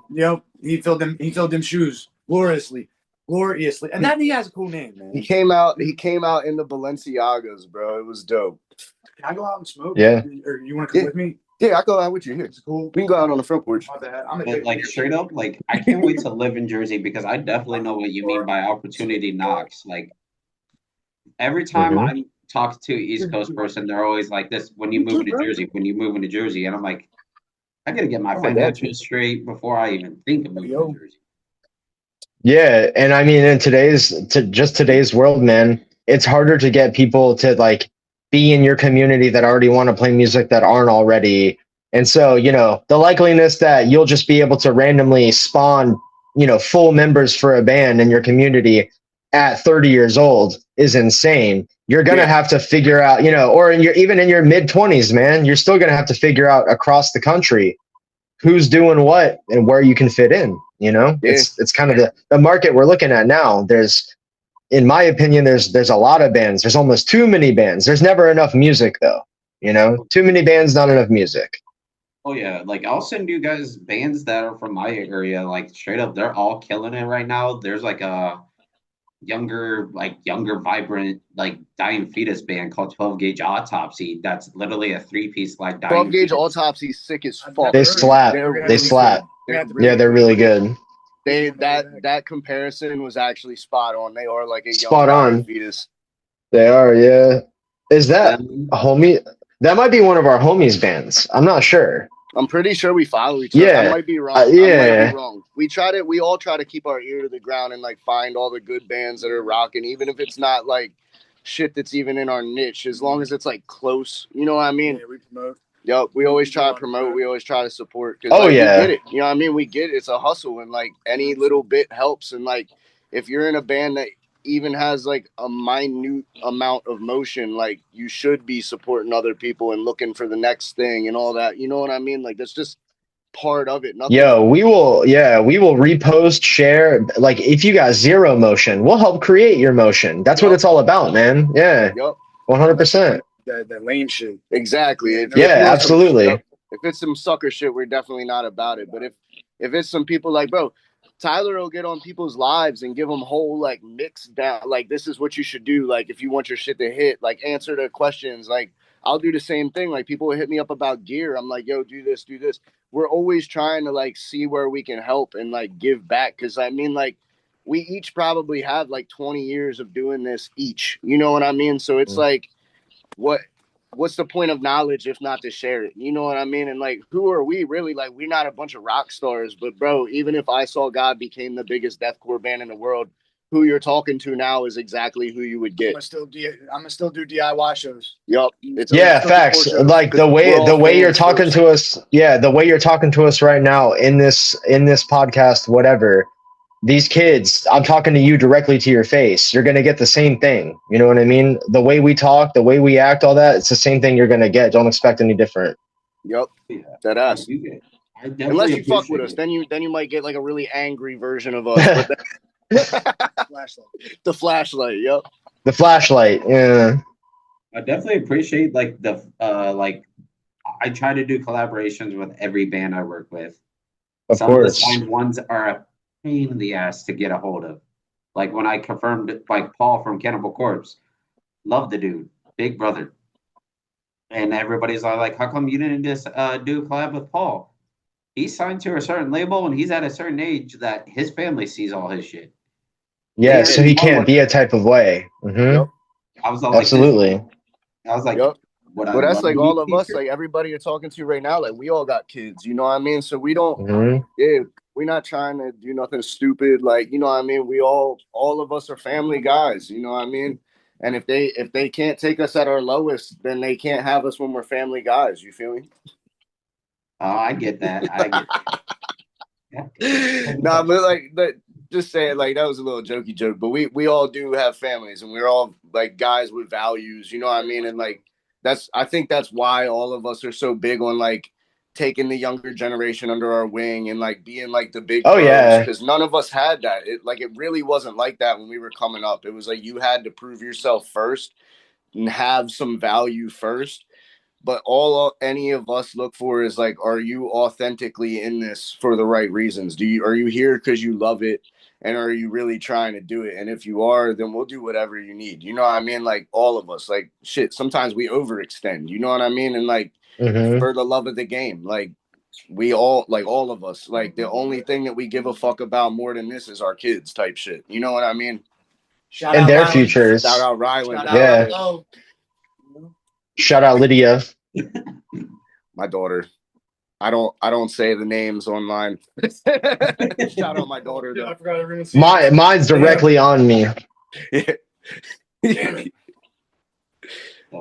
you know, he filled them shoes gloriously. And then he has a cool name, man.
He came out in the Balenciagas, bro. It was dope.
Can I go out and smoke?
Yeah.
Or you want to come with me?
Yeah, I'll go out with you here. It's cool. We can go out on the front porch.
My bad.
But like straight up, like I can't wait to live in Jersey because I definitely know what you mean by opportunity knocks. Like every time I talk to East Coast person, they're always like this: when you move into Jersey, and I'm like, I gotta get my financials straight before I even think of moving to Jersey.
Yeah, and I mean, in today's world, man, it's harder to get people to like be in your community that already want to play music that aren't already. And so, you know, the likeliness that you'll just be able to randomly spawn, you know, full members for a band in your community at 30 years old is insane. You're going to have to figure out, you know, or even in your mid 20s, man, you're still going to have to figure out across the country who's doing what and where you can fit in, you know? It's kind of the market we're looking at now. In my opinion, there's a lot of bands. There's almost too many bands. There's never enough music though. You know, too many bands, not enough music.
Oh yeah, like I'll send you guys bands that are from my area. Like straight up, they're all killing it right now. There's like a younger, vibrant, like dying fetus band called 12 Gauge Autopsy. That's literally a 3-piece like dying.
12 Gauge Autopsy, sick as fuck.
They slap. They slap. Yeah, they're really good.
That comparison was actually spot on. They are like a
spot on
fetus.
They are, yeah. Is that homie? That might be one of our homies' bands. I'm not sure.
I'm pretty sure we follow each other.
Yeah.
I might be wrong. I might
Yeah.
be wrong. We all try to keep our ear to the ground and like find all the good bands that are rocking, even if it's not like shit that's even in our niche, as long as it's like close. You know what I mean?
Yeah, we promote.
Yep, we always try to promote. We always try to support. Cause,
Oh,
like,
yeah.
we get it. You know what I mean? We get it. It's a hustle, and like any little bit helps. And like if you're in a band that even has like a minute amount of motion, like you should be supporting other people and looking for the next thing and all that. You know what I mean? Like that's just part of it. Nothing.
Yo, we will repost, share. Like if you got zero motion, we'll help create your motion. That's what it's all about, man. Yeah.
Yep.
100%.
That lame shit.
Exactly.
Yeah,
If
Yeah,
you want
absolutely.
if it's some sucker shit, we're definitely not about it. But if it's some people like, bro, Tyler will get on people's lives and give them whole like mix down, like this is what you should do. Like if you want your shit to hit, like answer their questions. Like I'll do the same thing. Like people will hit me up about gear. I'm like, yo, do this, do this. We're always trying to like see where we can help and like give back. Cause I mean, like we each probably have like 20 years of doing this each. You know what I mean? So it's like what's the point of knowledge if not to share it? You know what I mean? And like, who are we really? Like, we're not a bunch of rock stars, but bro, even if I Saw God became the biggest deathcore band in the world, who you're talking to now is exactly who you would get.
I'm gonna still do DIY shows.
Yep.
Yeah, facts. Like the way you're talking to us, the way you're talking to us right now in this podcast, whatever. These kids, I'm talking to you directly to your face. You're gonna get the same thing. You know what I mean? The way we talk, the way we act, all that, it's the same thing you're gonna get. Don't expect any different.
Yep.
Yeah.
That ass. Unless you fuck with us, then you might get like a really angry version of us. But
Flashlight.
The flashlight, yep.
The flashlight, yeah.
I definitely appreciate like the like I try to do collaborations with every band I work with.
Of course.
Of the signed ones are a pain in the ass to get a hold of. Like when I confirmed like Paul from Cannibal Corpse, love the dude, big brother. And everybody's like, how come you didn't just do a collab with Paul? He's signed to a certain label and he's at a certain age that his family sees all his shit.
Yeah, so he can't be a type of way. Mm-hmm.
Yep.
I was all
absolutely.
Like, I was like,
yep. But that's like all of us,
like
everybody you're talking to right now, like we all got kids, you know what I mean? So we don't, we're not trying to do nothing stupid. Like, you know what I mean? We all of us are family guys, you know what I mean? And if they can't take us at our lowest, then they can't have us when we're family guys. You feel me?
Oh, I get that.
Nah, but like just say it like that was a little jokey joke, but we all do have families and we're all like guys with values, you know what I mean? And like I think that's why all of us are so big on like taking the younger generation under our wing and like being like the big bros, because none of us had that. It really wasn't like that when we were coming up. It was like you had to prove yourself first and have some value first. But all any of us look for is like, are you authentically in this for the right reasons? Are you here because you love it? And are you really trying to do it? And if you are, then we'll do whatever you need. You know what I mean? Like all of us, like shit, sometimes we overextend, you know what I mean? And like for the love of the game, like we all, like all of us, like the only thing that we give a fuck about more than this is our kids type shit. You know what I mean?
Shout out their futures.
Shout out Ryland.
Shout out Lydia.
My daughter. I don't say the names online. Shout out my daughter though.
I forgot everyone.
Mine's directly on me.
Damn it.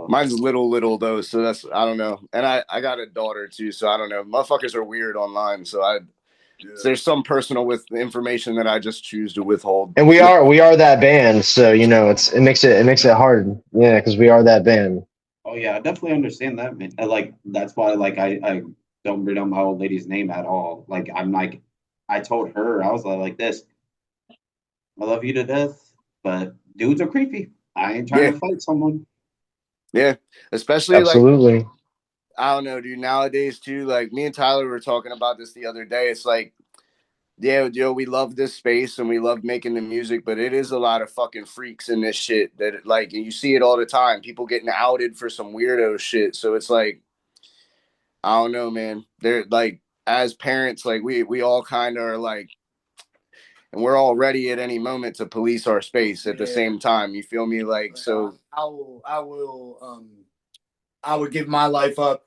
Mine's little though, so that's I don't know. And I got a daughter too, so I don't know. Motherfuckers are weird online, so there's some personal with information that I just choose to withhold.
And we are that band, so you know it makes it hard. Yeah, because we are that band.
Oh yeah, I definitely understand that, man. Like that's why like I don't bring up my old lady's name at all. Like I'm like I told her, I was like this. I love you to death, but dudes are creepy. I ain't trying to fight someone.
Yeah, especially
absolutely.
Like I don't know, dude. Nowadays too, like me and Tyler were talking about this the other day. It's like, yeah, we love this space and we love making the music, but it is a lot of fucking freaks in this shit that like you see it all the time. People getting outed for some weirdo shit. So it's like, I don't know, man. They're like, as parents, like we all kind of are like, and we're all ready at any moment to police our space at the same time. You feel me? Like, so
I I would give my life up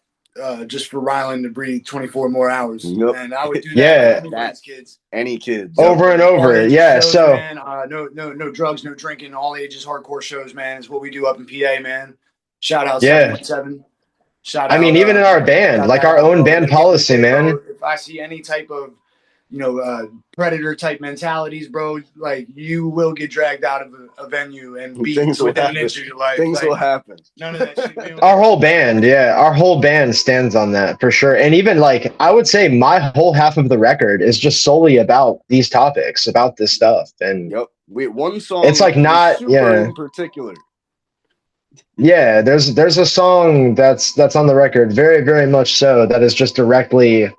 just for Rylan to breathe 24 more hours.
Yep.
And I would do that
Yeah.
with anybody's kids.
Any kids.
Over and
All
over.
ages
Yeah.
shows,
So
man. No drugs, no drinking, all ages hardcore shows, man, is what we do up in PA, man. Shout out
Yeah.
717. Shout
I
out
mean, even in our band,
got
like
that
our
out,
own
bro.
band
At the end of the
policy,
day,
man.
bro, if I see any type of predator type mentalities, bro, like you will get dragged out of a venue and beat
Things will
within
happen.
an inch of your life.
Things
Like,
will happen.
none of that shit. Man.
Our whole band, yeah, our whole band stands on that for sure. And even like I would say my whole half of the record is just solely about these topics, about this stuff. And
Yep. One song.
it's like not,
super
yeah.
in particular.
Yeah, there's a song that's on the record, very, very much so, that is just directly.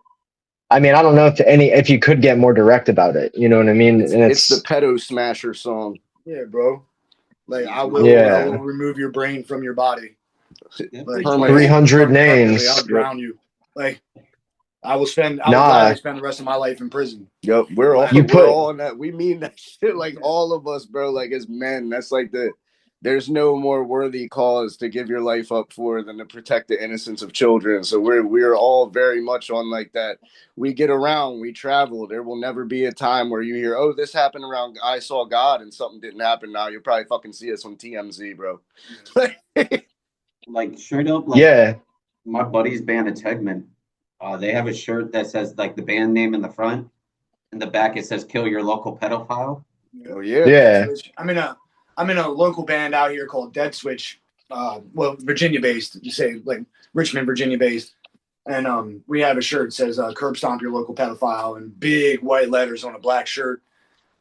I mean, I don't know if you could get more direct about it. You know what I mean?
It's the pedo smasher song.
Yeah, bro. Like I will remove your brain from your body. Like,
300 names.
I'll drown you. Like I will gladly spend the rest of my life in prison.
Yep, we're all on that. We mean that shit, like all of us, bro. Like as men, that's like there's no more worthy cause to give your life up for than to protect the innocence of children. So we're all very much on like that. We get around, we travel. There will never be a time where you hear, oh, this happened around I Saw God and something didn't happen. Now you'll probably fucking see us on TMZ, bro.
Like straight up, like
yeah.
My buddy's band at Tegman, they have a shirt that says like the band name in the front, in the back it says "Kill your local pedophile."
Oh yeah,
yeah.
I'm in a local band out here called Dead Switch. Well, Virginia based. You say like Richmond, Virginia based, and we have a shirt that says "Curb Stomp your local pedophile" in big white letters on a black shirt.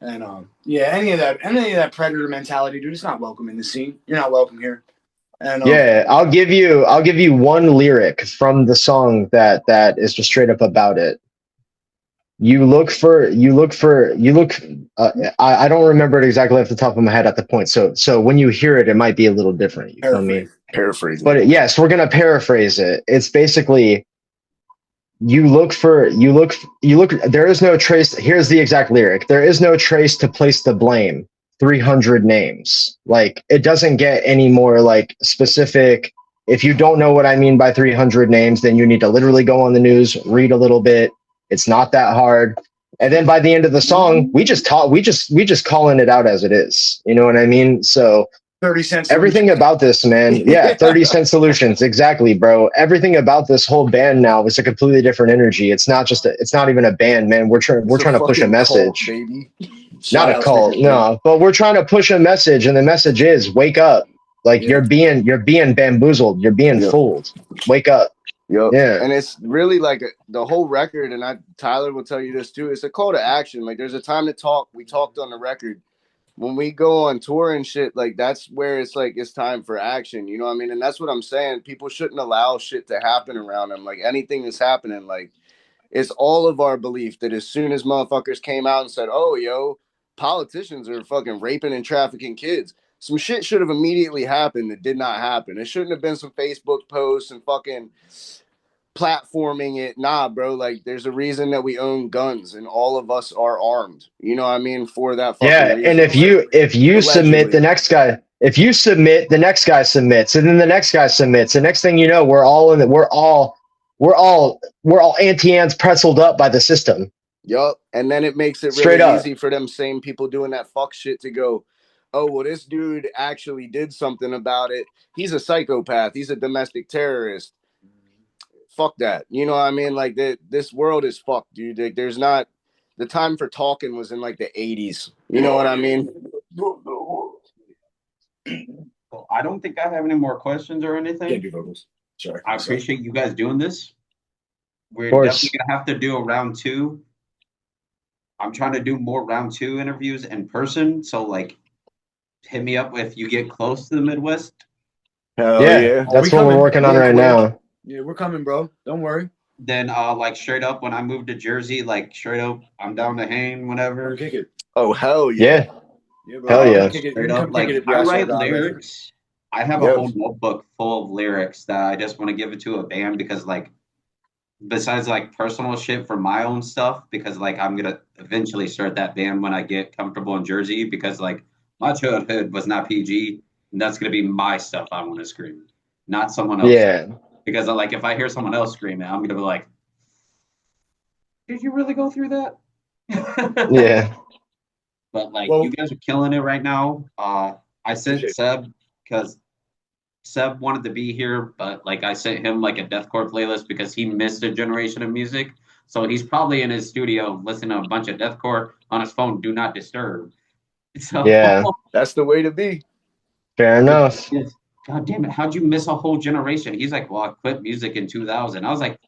And yeah, any of that predator mentality, dude, it's not welcome in the scene. You're not welcome here. And
yeah, I'll give you one lyric from the song that is just straight up about it. I don't remember it exactly off the top of my head at the point. So when you hear it, it might be a little different. You feel me?
Paraphrase.
But yes, we're gonna paraphrase it. It's basically you look. There is no trace. Here's the exact lyric. There is no trace to place the blame. 300 names. Like it doesn't get any more like specific. If you don't know what I mean by 300 names, then you need to literally go on the news, read a little bit. It's not that hard. And then by the end of the song, we just calling it out as it is. You know what I mean? So
30 cents.
Everything about this, man. Yeah, 30-cent solutions. Exactly, bro. Everything about this whole band now is a completely different energy. It's not even a band, man. We're trying to push a message.
Cult, baby.
Not a cult, no. But we're trying to push a message, and the message is wake up. Like you're being bamboozled. You're being fooled. Wake up.
Yep.
Yeah.
And it's really like the whole record, and Tyler will tell you this too. It's a call to action. Like there's a time to talk. We talked on the record. When we go on tour and shit, like that's where it's like it's time for action. You know what I mean? And that's what I'm saying. People shouldn't allow shit to happen around them. Like anything that's happening, like it's all of our belief that as soon as motherfuckers came out and said, "Oh, yo, politicians are fucking raping and trafficking kids," some shit should have immediately happened that did not happen. It shouldn't have been some Facebook posts and fucking platforming it. Nah, bro, like there's a reason that we own guns and all of us are armed. You know what I mean? For that fucking reason.
And if you submit, the next guy submits, and then the next guy submits. The next thing you know, we're all anti-ants pretzeled up by the system.
Yup. And then it makes it
Straight
really
up.
easy for them same people doing that fuck shit to go, oh, well, this dude actually did something about it. He's a psychopath. He's a domestic terrorist. Fuck that. You know what I mean? Like this world is fucked, dude. Like, there's not the time for talking was in like the 80s. You know what I mean?
Well, I don't think I have any more questions or anything.
Can't do vocals. Sorry.
I appreciate you guys doing this. We're definitely gonna have to do a round 2. I'm trying to do more round 2 interviews in person. So like hit me up if you get close to the Midwest.
Hell yeah.
That's what we're working on right now.
Yeah, we're coming, bro. Don't worry.
Then like straight up when I moved to Jersey, like straight up, I'm down to hang whenever.
Kick it.
Oh hell yeah.
Yeah, bro.
Hell yeah.
Straight up, like I write lyrics. I have a whole notebook full of lyrics that I just want to give it to a band because like besides like personal shit for my own stuff, because like I'm gonna eventually start that band when I get comfortable in Jersey because like my childhood was not PG and that's gonna be my stuff I want to scream. not someone else.
Yeah.
Because like if I hear someone else screaming, I'm gonna be like, "Did you really go through that?"
Yeah.
But like
Well-
you guys are killing it right now. I sent
Appreciate
Seb because Seb wanted to be here, but like I sent him like a deathcore playlist because he missed a generation of music. So he's probably in his studio listening to a bunch of deathcore on his phone. Do not disturb. So
Yeah.
That's the way to be.
Fair enough.
yes. God damn it! How'd you miss a whole generation? He's like, well, I quit music in 2000. I was like,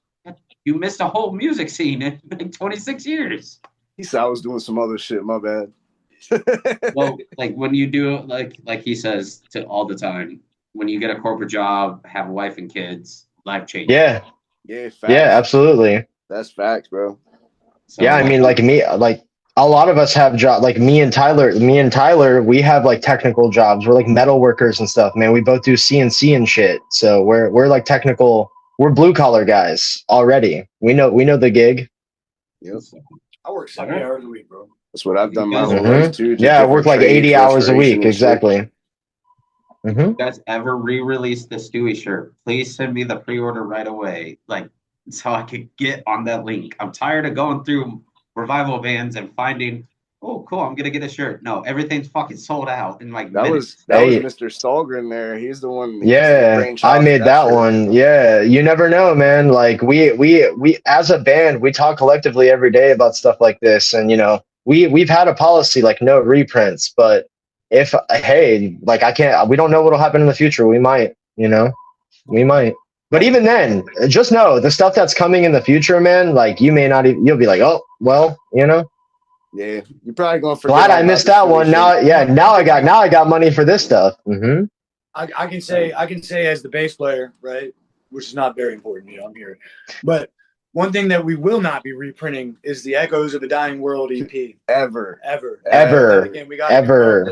you missed a whole music scene in like 26 years.
He said I was doing some other shit. My bad.
Well, like when you do like he says to all the time, when you get a corporate job, have a wife and kids, life changes.
Yeah.
Yeah, facts.
Yeah, absolutely.
That's facts, bro.
So,
Yeah, I mean, like me, like a lot of us have job, like me and Tyler, we have like technical jobs. We're like metal workers and stuff, man. We both do CNC and shit. So we're like technical, we're blue collar guys already. We know the gig.
Yep.
I work 70 hours a week, bro.
That's what I've done my
Guys
whole
are-
life too. Just
Yeah, I work
different
like
trades,
80 hours a
restoration
week.
and shit.
Exactly. Mm-hmm.
you guys ever re-release the Stewie shirt, please send me the pre-order right away. Like so I could get on that link. I'm tired of going through revival bands and finding, oh cool, I'm gonna get a shirt. No, everything's fucking sold out in like
That
minutes.
was
Hey.
Mr. Stahlgren there. He's the one.
Yeah, I made that one. Yeah, you never know, man. Like we as a band, we talk collectively every day about stuff like this, and you know, we've had a policy like no reprints, but if hey, like we don't know what'll happen in the future. We might, you know, we might. But even then, just know the stuff that's coming in the future, man. Like you may not even. You'll be like, oh, well, you know.
Yeah, you're probably gonna forget.
Glad
all
I
about
missed
the
that
Stewie
one.
shit.
Now I got money for this stuff. Mm-hmm.
I can say as the bass player, right, which is not very important, you know, I'm here. But one thing that we will not be reprinting is the Echoes of the Dying World EP.
Ever.
Again, we got
Ever.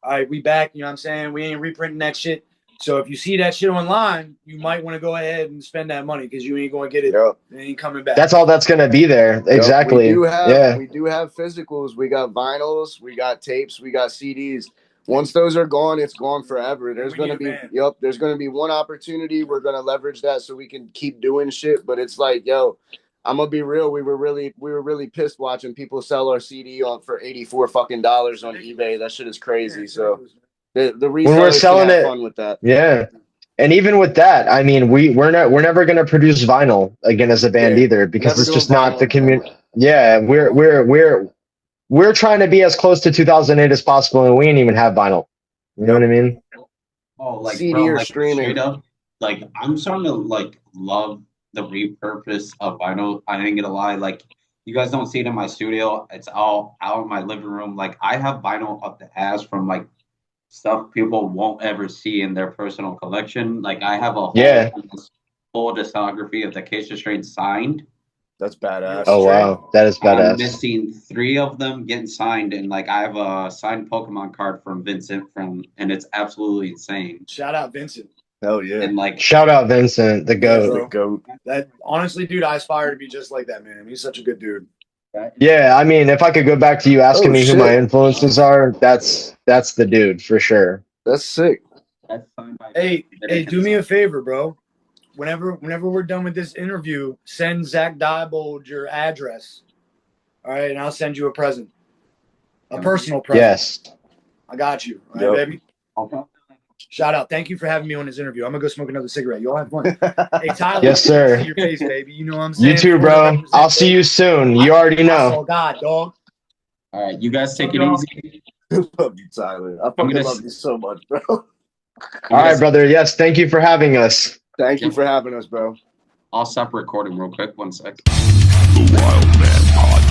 All right, we back, you know what I'm saying? We ain't reprinting that shit. So if you see that shit online, you might want to go ahead and spend that money because you ain't going to get it.
Yep.
It ain't coming back.
That's all that's gonna be there.
Yep.
Exactly. Yeah.
We do have physicals. We got vinyls. We got tapes. We got CDs. Once those are gone, it's gone forever. There's
We
gonna
need
be
a band.
there's gonna be one opportunity. We're gonna leverage that so we can keep doing shit. But it's like, yo, I'm gonna be real. We were really pissed watching people sell our CD for $84 fucking on eBay. That shit is crazy. So the
When we're
resellers
selling
can have
it,
fun with that.
yeah. And even with that, I mean, we're never gonna produce vinyl again as a band
Yeah,
either because
never
it's just
doing
not the
vinyl
community. Yeah, we're trying to be as close to 2008 as possible, and we ain't even have vinyl. You know what I mean?
Oh, like
CD
bro,
or
like
streaming.
straight up, like I'm starting to like love the repurpose of vinyl. I ain't gonna lie, like you guys don't see it in my studio. It's all out in my living room. Like I have vinyl up the ass from like stuff people won't ever see in their personal collection. Like I have a whole discography of the Case Restraint signed.
That's badass.
Oh wow, that is
I'm
badass.
missing 3 of them getting signed, and like I have a signed Pokemon card from Vincent and it's absolutely insane.
Shout out Vincent.
Hell yeah.
And like
Shout out Vincent, the goat.
bro.
The goat.
That honestly, dude, I aspire to be just like that, man. He's such a good dude.
Yeah, I mean, if I could go back to you asking
Oh,
me who
shit.
my influences are, that's the dude for sure.
That's sick.
that's signed by
Hey,
Vincent.
do me a favor, bro. Whenever we're done with this interview, send Zach Diebold your address. All right, and I'll send you a present. A personal present.
Yes.
I got you. All right,
Yep.
baby.
Okay.
Shout out. Thank you for having me on this interview. I'm gonna go smoke another cigarette. Y'all have fun. Hey, Tyler.
Yes, sir.
See your face, baby. You know what I'm saying?
You too, bro. I'll see you soon. You already know.
Oh God, dog.
All right, you guys take it easy.
Love you, Tyler. I fucking love you so much, bro.
All right, brother. Yes, thank you for having us.
Thank you for having us, bro.
I'll stop recording real quick. 1 sec.
The Wild Man Podcast.